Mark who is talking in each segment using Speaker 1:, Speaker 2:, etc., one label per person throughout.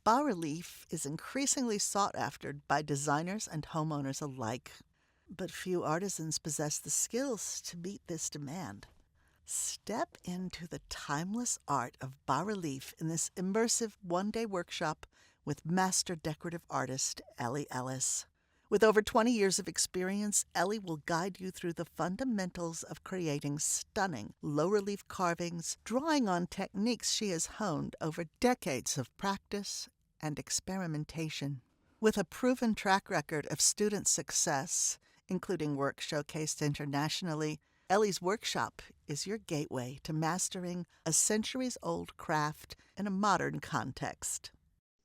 Speaker 1: Bas-relief is increasingly sought after by designers and homeowners alike, but few artisans possess the skills to meet this demand. Step into the timeless art of bas-relief in this immersive one-day workshop with master decorative artist Ellie Ellis. With over 20 years of experience, Ellie will guide you through the fundamentals of creating stunning low-relief carvings, drawing on techniques she has honed over decades of practice and experimentation. With a proven track record of student success, including work showcased internationally, Ellie's workshop is your gateway to mastering a centuries-old craft in a modern context.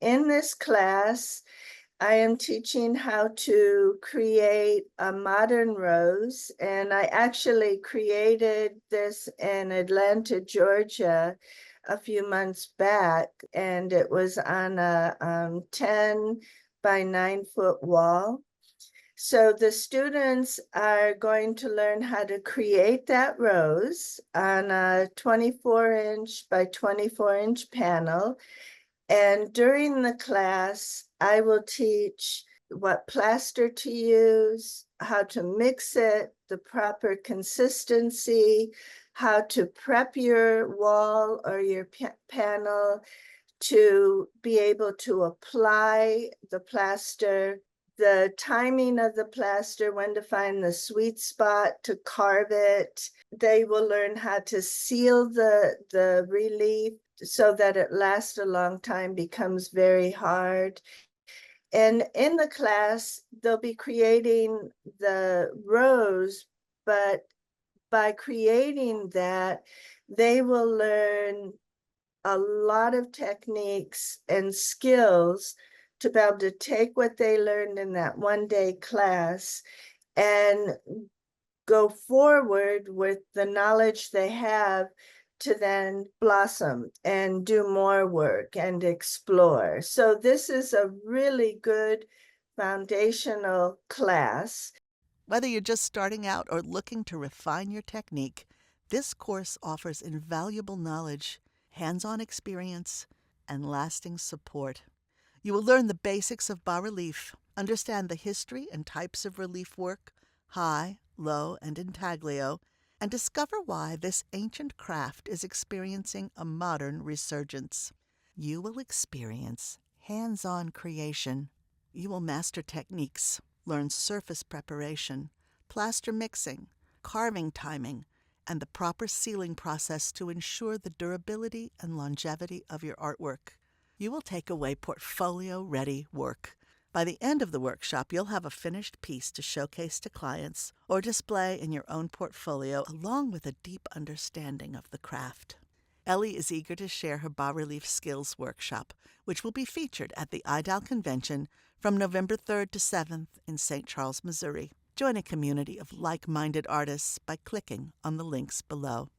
Speaker 2: In this class, I am teaching how to create a modern rose, and I actually created this in Atlanta, Georgia, a few months back, and it was on a 10 by 9-foot wall. So the students are going to learn how to create that rose on a 24-inch by 24-inch panel. And during the class, I will teach what plaster to use, how to mix it, the proper consistency, how to prep your wall or your panel to be able to apply the plaster, the timing of the plaster, when to find the sweet spot to carve it. They will learn how to seal the relief so that it lasts a long time, becomes very hard. And in the class, they'll be creating the rose, but by creating that, they will learn a lot of techniques and skills to be able to take what they learned in that one-day class and go forward with the knowledge they have to then blossom and do more work and explore. So this is a really good foundational class.
Speaker 1: Whether you're just starting out or looking to refine your technique, this course offers invaluable knowledge, hands-on experience, and lasting support. You will learn the basics of bas-relief, understand the history and types of relief work, high, low, and intaglio, and discover why this ancient craft is experiencing a modern resurgence. You will experience hands-on creation. You will master techniques, learn surface preparation, plaster mixing, carving timing, and the proper sealing process to ensure the durability and longevity of your artwork. You will take away portfolio-ready work. By the end of the workshop, you'll have a finished piece to showcase to clients or display in your own portfolio, along with a deep understanding of the craft. Ellie is eager to share her bas-relief skills workshop, which will be featured at the IDAL convention from November 3rd to 7th in St. Charles, Missouri. Join a community of like-minded artists by clicking on the links below.